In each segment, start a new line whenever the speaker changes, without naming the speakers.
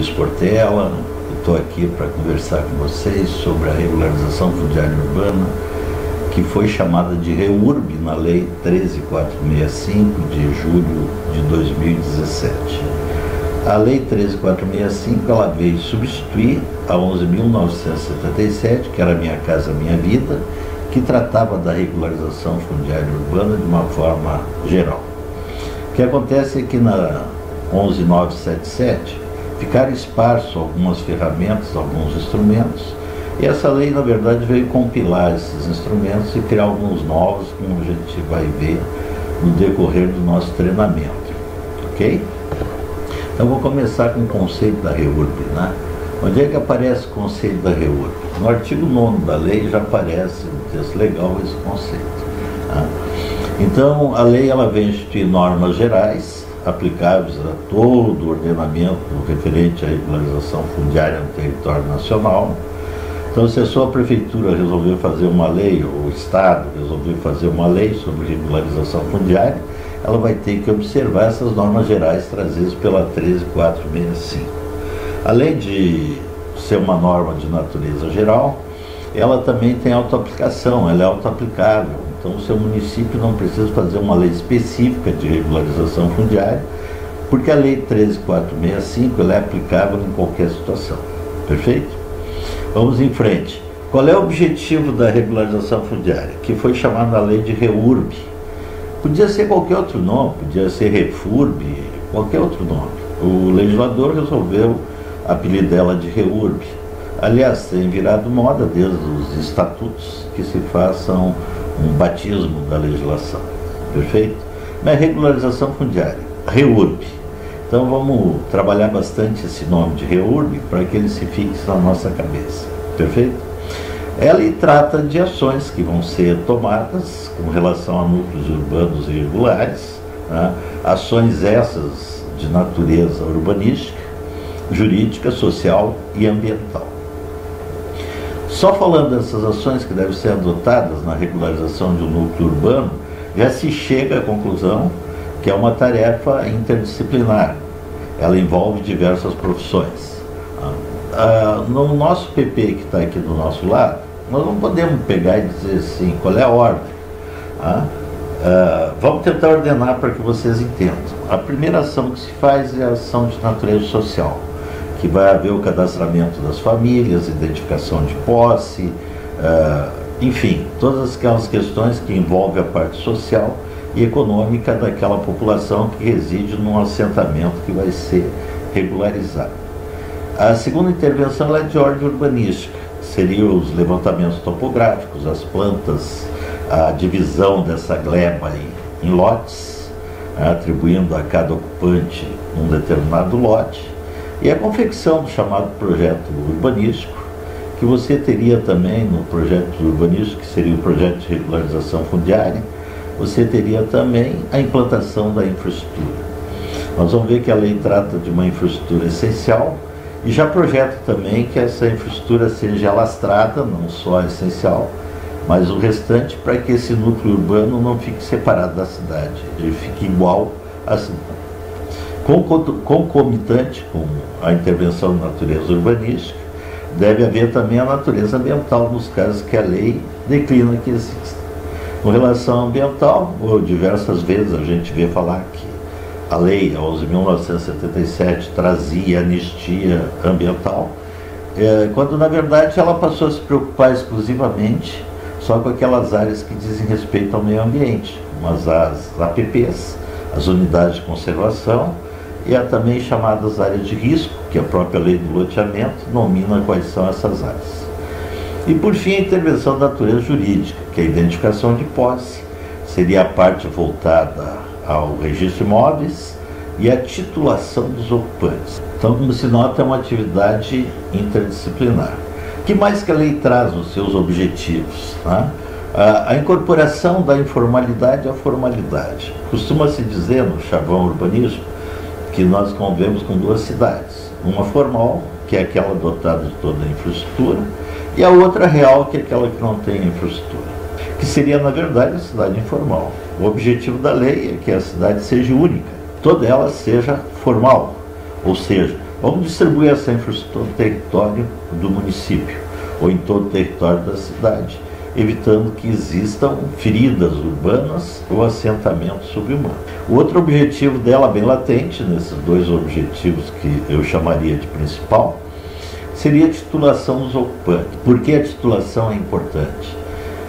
Luiz Portela, estou aqui para conversar com vocês sobre a regularização fundiária urbana, que foi chamada de REURB na Lei 13.465 de julho de 2017. A Lei 13.465 ela veio substituir a 11.977, que era Minha Casa Minha Vida, que tratava da regularização fundiária urbana de uma forma geral. O que acontece é que na 11.977 ficaram esparsos algumas ferramentas, alguns instrumentos, e essa lei, na verdade, veio compilar esses instrumentos e criar alguns novos, como a gente vai ver no decorrer do nosso treinamento, ok? Então, vou começar com o conceito da REURB, né? Onde é que aparece o conceito da REURB? No artigo 9º da lei já aparece no texto legal esse conceito. Tá? Então, a lei ela vem instituir normas gerais, aplicáveis a todo o ordenamento referente à regularização fundiária no território nacional. Então, se a sua prefeitura resolver fazer uma lei, ou o Estado resolver fazer uma lei sobre regularização fundiária, ela vai ter que observar essas normas gerais trazidas pela 13.465. Além de ser uma norma de natureza geral, ela também tem autoaplicação, ela é autoaplicável. Então, o seu município não precisa fazer uma lei específica de regularização fundiária, porque a Lei 13.465 ela é aplicável em qualquer situação. Perfeito? Vamos em frente. Qual é o objetivo da regularização fundiária? Que foi chamada a lei de REURB. Podia ser qualquer outro nome, podia ser REFURB, qualquer outro nome. O legislador resolveu apelidá-la de REURB. Aliás, tem virado moda desde os estatutos que se façam um batismo da legislação. Perfeito? Mas regularização fundiária, REURB. Então vamos trabalhar bastante esse nome de REURB para que ele se fixe na nossa cabeça. Perfeito? Ela trata de ações que vão ser tomadas com relação a núcleos urbanos irregulares, né? Ações essas de natureza urbanística, jurídica, social e ambiental. Só falando dessas ações que devem ser adotadas na regularização de um núcleo urbano, já se chega à conclusão que é uma tarefa interdisciplinar. Ela envolve diversas profissões. No nosso PP que está aqui do nosso lado, nós não podemos pegar e dizer assim, qual é a ordem. Vamos tentar ordenar para que vocês entendam. A primeira ação que se faz é a ação de natureza social, que vai haver o cadastramento das famílias, identificação de posse, enfim, todas aquelas questões que envolvem a parte social e econômica daquela população que reside num assentamento que vai ser regularizado. A segunda intervenção é de ordem urbanística, seriam os levantamentos topográficos, as plantas, a divisão dessa gleba em lotes, atribuindo a cada ocupante um determinado lote, e a confecção do chamado projeto urbanístico, que você teria também no projeto urbanístico, que seria o projeto de regularização fundiária, você teria também a implantação da infraestrutura. Nós vamos ver que a lei trata de uma infraestrutura essencial e já projeta também que essa infraestrutura seja alastrada, não só essencial, mas o restante, para que esse núcleo urbano não fique separado da cidade, ele fique igual à cidade. Concomitante com a intervenção de natureza urbanística, deve haver também a natureza ambiental, nos casos que a lei declina que exista. Com relação ambiental, diversas vezes a gente vê falar que a lei, a 11.977, trazia anistia ambiental, quando na verdade ela passou a se preocupar exclusivamente só com aquelas áreas que dizem respeito ao meio ambiente, mas as APPs, as unidades de conservação, e há também chamadas áreas de risco, que a própria lei do loteamento nomina quais são essas áreas. E por fim, a intervenção da natureza jurídica, que é a identificação de posse, seria a parte voltada ao registro de imóveis e a titulação dos ocupantes. Então, como se nota, é uma atividade interdisciplinar. O que mais que a lei traz nos seus objetivos? Né? A incorporação da informalidade à formalidade. Costuma-se dizer no chavão urbanístico que nós convivemos com duas cidades. Uma formal, que é aquela dotada de toda a infraestrutura, e a outra real, que é aquela que não tem infraestrutura, que seria, na verdade, a cidade informal. O objetivo da lei é que a cidade seja única, toda ela seja formal, ou seja, Vamos distribuir essa infraestrutura no território do município, ou em todo o território da cidade, evitando que existam feridas urbanas ou assentamentos subhumanos. O outro objetivo dela, bem latente, nesses dois objetivos que eu chamaria de principal, seria a titulação dos ocupantes. Por que a titulação é importante?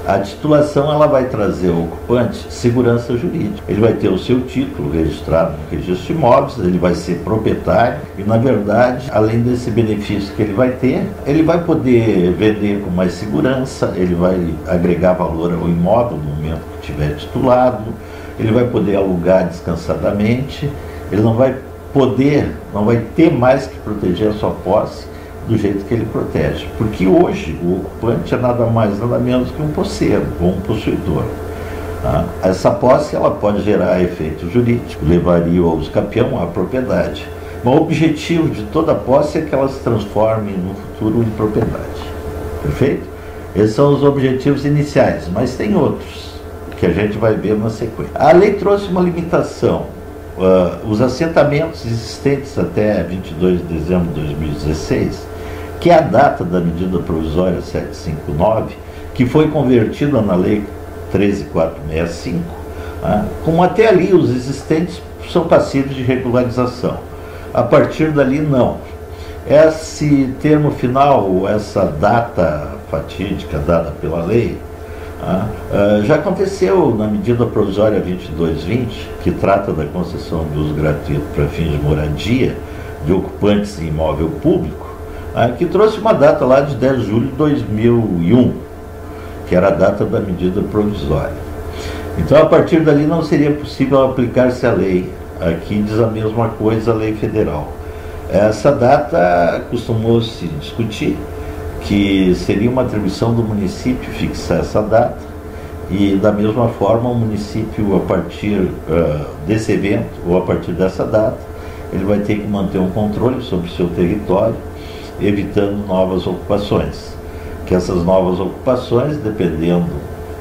A titulação ela vai trazer ao ocupante segurança jurídica. Ele vai ter o seu título registrado no registro de imóveis, ele vai ser proprietário e, na verdade, além desse benefício que ele vai ter, ele vai poder vender com mais segurança, ele vai agregar valor ao imóvel no momento que estiver titulado, ele vai poder alugar descansadamente, ele não vai ter mais que proteger a sua posse do jeito que ele protege, porque hoje o ocupante é nada mais, nada menos que um posseiro ou um possuidor. Essa posse ela pode gerar efeito jurídico, levaria o usucapião à propriedade. Mas o objetivo de toda posse é que ela se transforme no futuro em propriedade. Perfeito? Esses são os objetivos iniciais, mas tem outros que a gente vai ver na sequência. A lei trouxe uma limitação. Os assentamentos existentes até 22 de dezembro de 2016, que é a data da medida provisória 759, que foi convertida na lei 13.465, como até ali os existentes são passíveis de regularização. A partir dali, não. Esse termo final, essa data fatídica dada pela lei, já aconteceu na medida provisória 2220, que trata da concessão de uso gratuito para fins de moradia de ocupantes em imóvel público, que trouxe uma data lá de 10 de julho de 2001, que era a data da medida provisória. Então, a partir dali não seria possível aplicar-se a lei. Aqui diz a mesma coisa a lei federal. Essa data costumou-se discutir que seria uma atribuição do município fixar essa data, e da mesma forma o município, a partir desse evento ou a partir dessa data, ele vai ter que manter um controle sobre o seu território, evitando novas ocupações, que essas novas ocupações, dependendo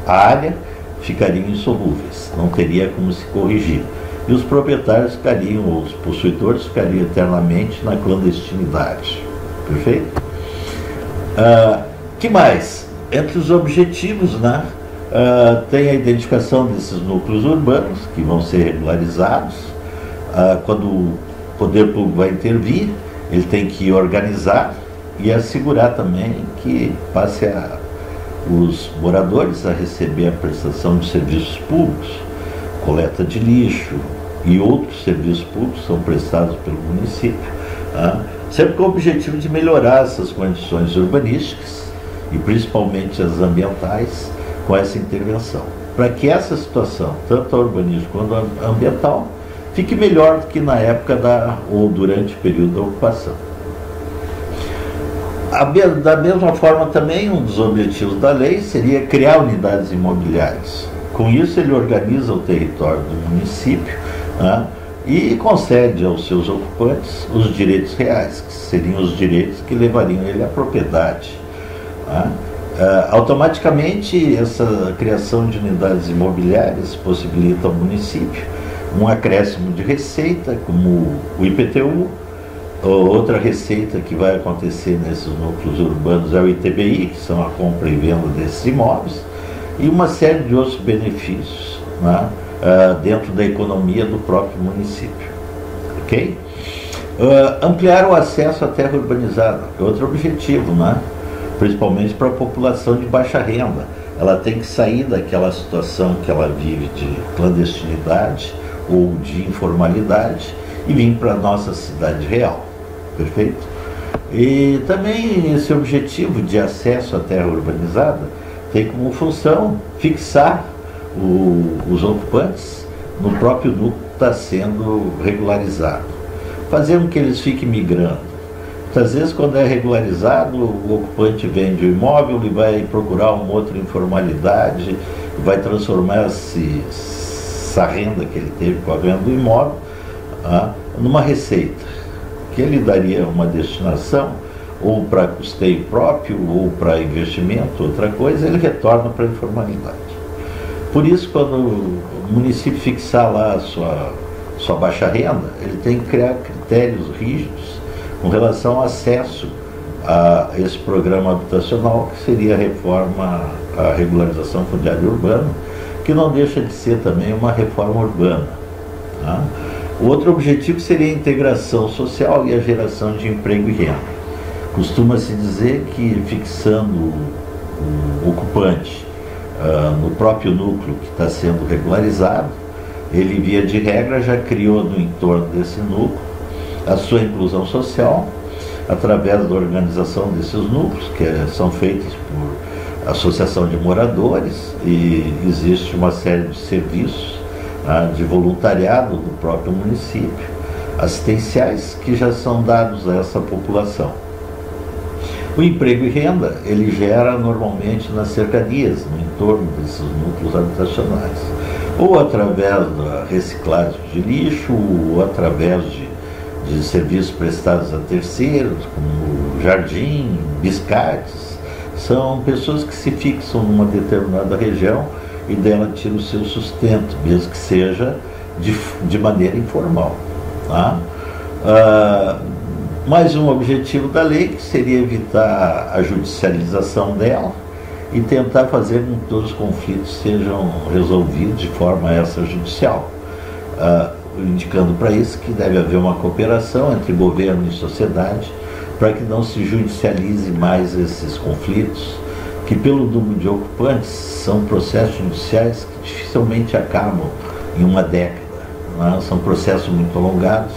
da área, ficariam insolúveis, não teria como se corrigir, e os proprietários ficariam, ou os possuidores ficariam eternamente na clandestinidade. Perfeito? Que mais? Entre os objetivos, tem a identificação desses núcleos urbanos, que vão ser regularizados. Quando o poder público vai intervir, ele tem que organizar e assegurar também que passe os moradores a receber a prestação de serviços públicos, coleta de lixo e outros serviços públicos são prestados pelo município, sempre com o objetivo de melhorar essas condições urbanísticas e principalmente as ambientais com essa intervenção, para que essa situação, tanto a urbanística quanto a ambiental, fique melhor do que na época ou durante o período da ocupação. Da mesma forma também, um dos objetivos da lei seria criar unidades imobiliárias. Com isso ele organiza o território do município, e concede aos seus ocupantes os direitos reais, que seriam os direitos que levariam ele à propriedade. Automaticamente, essa criação de unidades imobiliárias possibilita ao município um acréscimo de receita, como o IPTU. Outra receita que vai acontecer nesses núcleos urbanos é o ITBI, que são a compra e venda desses imóveis, e uma série de outros benefícios dentro da economia do próprio município. Ok? Ampliar o acesso à terra urbanizada, é outro objetivo, principalmente para a população de baixa renda. Ela tem que sair daquela situação que ela vive de clandestinidade ou de informalidade e vir para a nossa cidade real. Perfeito? E também esse objetivo de acesso à terra urbanizada tem como função fixar os ocupantes no próprio núcleo que está sendo regularizado, fazer com que eles fiquem migrando. Muitas vezes, quando é regularizado, o ocupante vende o imóvel e vai procurar uma outra informalidade, vai transformar essa renda que ele teve com a venda do imóvel numa receita, que ele daria uma destinação ou para custeio próprio ou para investimento, outra coisa, ele retorna para a informalidade. Por isso, quando o município fixar lá a sua baixa renda, ele tem que criar critérios rígidos com relação ao acesso a esse programa habitacional, que seria a reforma, a regularização fundiária urbana, que não deixa de ser também uma reforma urbana. Tá? O outro objetivo seria a integração social e a geração de emprego e renda. Costuma-se dizer que fixando o ocupante no próprio núcleo que está sendo regularizado, ele, via de regra, já criou no entorno desse núcleo a sua inclusão social, através da organização desses núcleos, que são feitos por associação de moradores, e existe uma série de serviços de voluntariado do próprio município, assistenciais, que já são dados a essa população. O emprego e renda, ele gera normalmente nas cercanias, no entorno desses núcleos habitacionais, ou através da reciclagem de lixo, ou através de serviços prestados a terceiros, como jardim, biscates. São pessoas que se fixam numa determinada região e dela tira o seu sustento, mesmo que seja de maneira informal. Tá? Mais um objetivo da lei, que seria evitar a judicialização dela e tentar fazer com que todos os conflitos sejam resolvidos de forma extrajudicial, indicando para isso que deve haver uma cooperação entre governo e sociedade para que não se judicialize mais esses conflitos, que pelo número de ocupantes são processos judiciais que dificilmente acabam em uma década, né? São processos muito alongados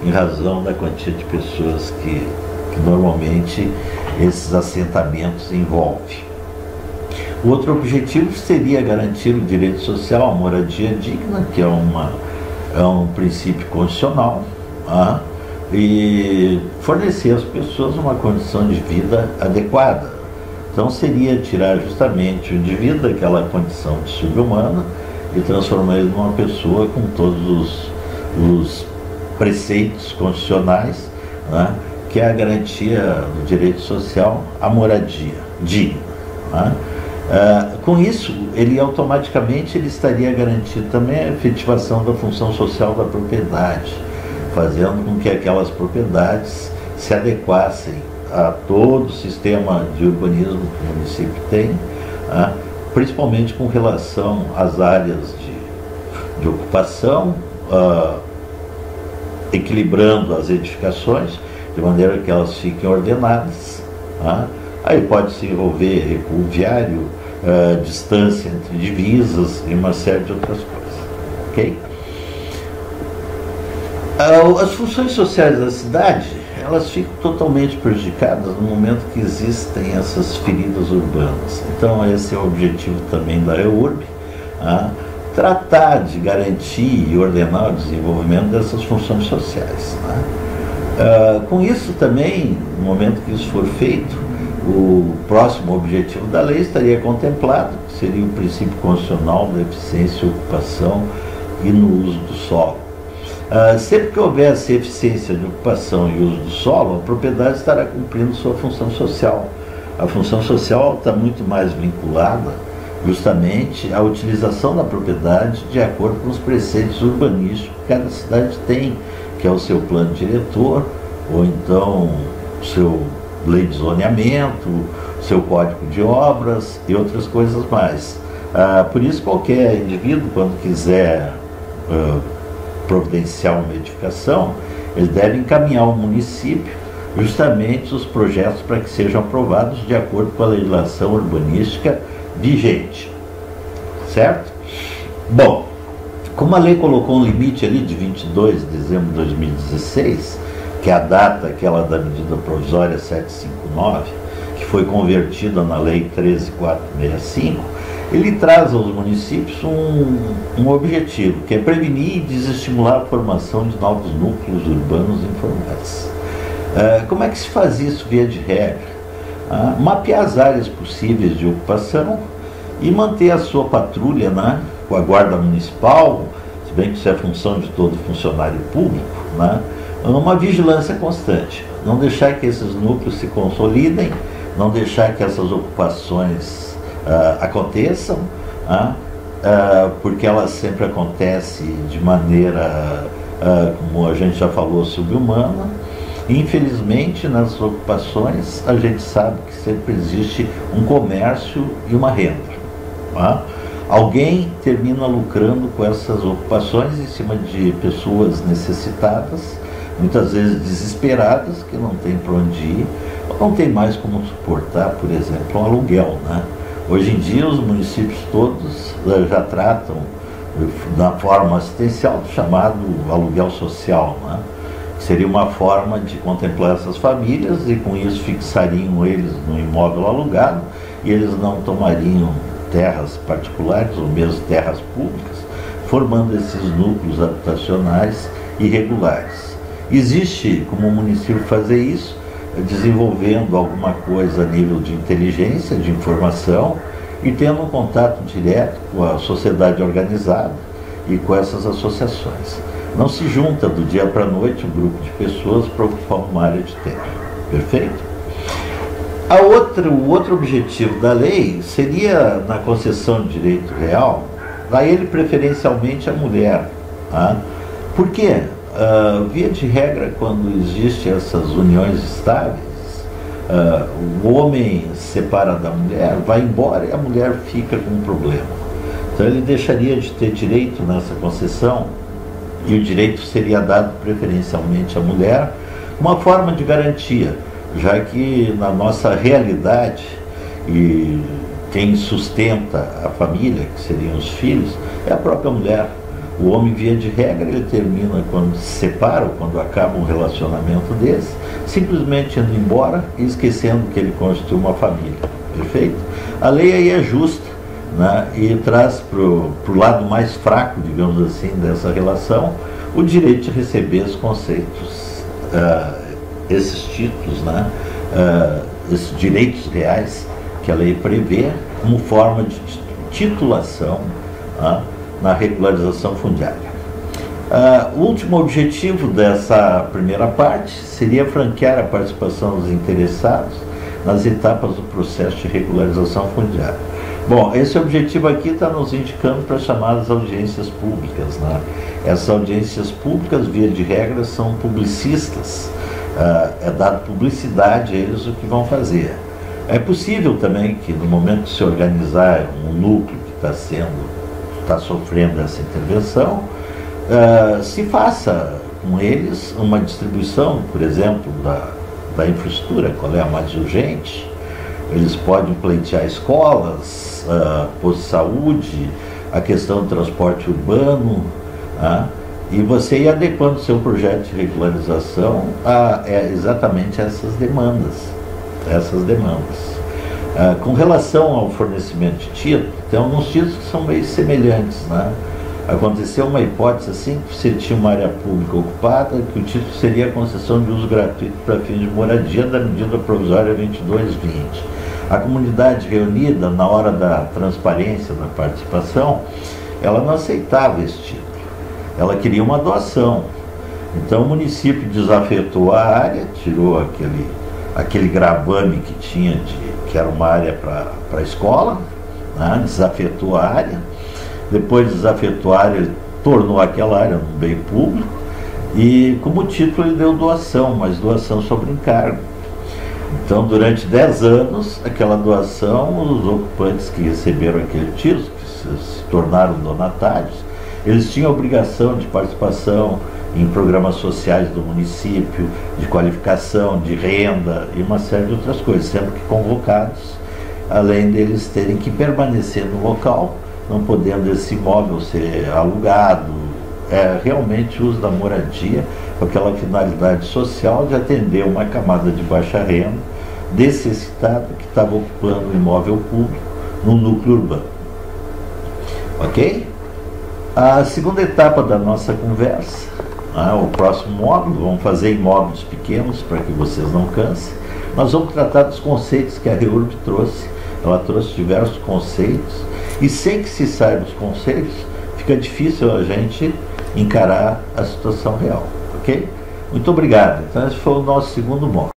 em razão da quantia de pessoas que normalmente esses assentamentos envolvem. O outro objetivo seria garantir o direito social à moradia digna, que é um princípio constitucional, e fornecer às pessoas uma condição de vida adequada. Então seria tirar justamente o indivíduo daquela condição de subhumana e transformar ele numa pessoa com todos os preceitos constitucionais, né, que é a garantia do direito social à moradia digna. Né? Com isso, ele automaticamente estaria garantindo também a efetivação da função social da propriedade, fazendo com que aquelas propriedades se adequassem a todo o sistema de urbanismo que o município tem, principalmente com relação às áreas de ocupação, equilibrando as edificações de maneira que elas fiquem ordenadas. Aí pode se envolver recuo viário, distância entre divisas e uma série de outras coisas. Ok? As funções sociais da cidade, elas ficam totalmente prejudicadas no momento que existem essas feridas urbanas. Então esse é o objetivo também da REURB, tratar de garantir e ordenar o desenvolvimento dessas funções sociais. Com isso também, no momento que isso for feito, o próximo objetivo da lei estaria contemplado, que seria o princípio constitucional da eficiência, ocupação e no uso do solo. Sempre que houvesse eficiência de ocupação e uso do solo, a propriedade estará cumprindo sua função social. A função social está muito mais vinculada justamente à utilização da propriedade de acordo com os preceitos urbanísticos que cada cidade tem, que é o seu plano diretor, ou então o seu lei de zoneamento, o seu código de obras e outras coisas mais. Por isso, qualquer indivíduo, quando quiser providenciar uma edificação, ele deve encaminhar ao município justamente os projetos para que sejam aprovados de acordo com a legislação urbanística vigente. Certo? Bom, como a lei colocou um limite ali de 22 de dezembro de 2016, que é a data aquela da medida provisória 759, que foi convertida na lei 13465, ele traz aos municípios um objetivo, que é prevenir e desestimular a formação de novos núcleos urbanos informais. Como é que se faz isso via de regra? Mapear as áreas possíveis de ocupação e manter a sua patrulha, com a guarda municipal, se bem que isso é função de todo funcionário público, uma vigilância constante. Não deixar que esses núcleos se consolidem, não deixar que essas ocupações aconteçam, porque elas sempre acontecem de maneira, como a gente já falou, subhumana, Infelizmente, nas ocupações, a gente sabe que sempre existe um comércio e uma renda. Tá? Alguém termina lucrando com essas ocupações em cima de pessoas necessitadas, muitas vezes desesperadas, que não tem para onde ir, ou não tem mais como suportar, por exemplo, um aluguel, né? Hoje em dia, os municípios todos já tratam da forma assistencial do chamado aluguel social, né? Seria uma forma de contemplar essas famílias e com isso fixariam eles no imóvel alugado e eles não tomariam terras particulares ou mesmo terras públicas, formando esses núcleos habitacionais irregulares. Existe como o município fazer isso, desenvolvendo alguma coisa a nível de inteligência, de informação e tendo um contato direto com a sociedade organizada e com essas associações. Não se junta do dia para a noite um grupo de pessoas para ocupar uma área de terra. Perfeito? O outro objetivo da lei seria, na concessão de direito real, dar ele preferencialmente à mulher. Tá? Por quê? Via de regra, quando existem essas uniões estáveis, o homem se separa da mulher, vai embora e a mulher fica com um problema. Então ele deixaria de ter direito nessa concessão e o direito seria dado preferencialmente à mulher, uma forma de garantia, já que na nossa realidade, e quem sustenta a família, que seriam os filhos, é a própria mulher. O homem, via de regra, ele termina quando se separa ou quando acaba um relacionamento desse, simplesmente indo embora e esquecendo que ele constitui uma família. Perfeito? A lei aí é justa, né? E traz para o lado mais fraco, digamos assim, dessa relação, o direito de receber os conceitos, esses títulos, né? Esses direitos reais que a lei prevê como forma de titulação, na regularização fundiária. O último objetivo dessa primeira parte seria franquear a participação dos interessados nas etapas do processo de regularização fundiária. Bom, esse objetivo aqui está nos indicando para as chamadas audiências públicas, né? Essas audiências públicas, via de regra, são publicistas, é dado publicidade a eles o que vão fazer. É possível também que no momento de se organizar um núcleo que está sofrendo essa intervenção, se faça com eles uma distribuição, por exemplo, da infraestrutura, qual é a mais urgente. Eles podem pleitear escolas, posto de saúde, a questão do transporte urbano, e você ir adequando o seu projeto de regularização a exatamente essas demandas. Com relação ao fornecimento de título, tem alguns títulos que são meio semelhantes, né? Aconteceu uma hipótese assim, que você tinha uma área pública ocupada, que o título seria a concessão de uso gratuito para fins de moradia da medida provisória 2220. A comunidade reunida, na hora da transparência da participação, ela não aceitava esse título. Ela queria uma doação. Então o município desafetou a área, tirou aquele gravame que tinha, que era uma área para a escola, né? Desafetou a área. Depois desafetou a área, tornou aquela área um bem público e como título ele deu doação, mas doação sobre encargo. Então durante 10 anos, aquela doação, os ocupantes que receberam aquele título, que se tornaram donatários, eles tinham a obrigação de participação em programas sociais do município, de qualificação, de renda e uma série de outras coisas, sempre que convocados, além deles terem que permanecer no local, não podendo esse imóvel ser alugado, realmente o uso da moradia com aquela finalidade social de atender uma camada de baixa renda necessitada que estava ocupando um imóvel público no núcleo urbano. Ok? A segunda etapa da nossa conversa, o próximo módulo, vamos fazer em módulos pequenos para que vocês não cansem. Nós vamos tratar dos conceitos que a REURB trouxe. Ela trouxe diversos conceitos e sem que se saiba os conceitos, fica difícil a gente encarar a situação real, ok? Muito obrigado. Então esse foi o nosso segundo módulo.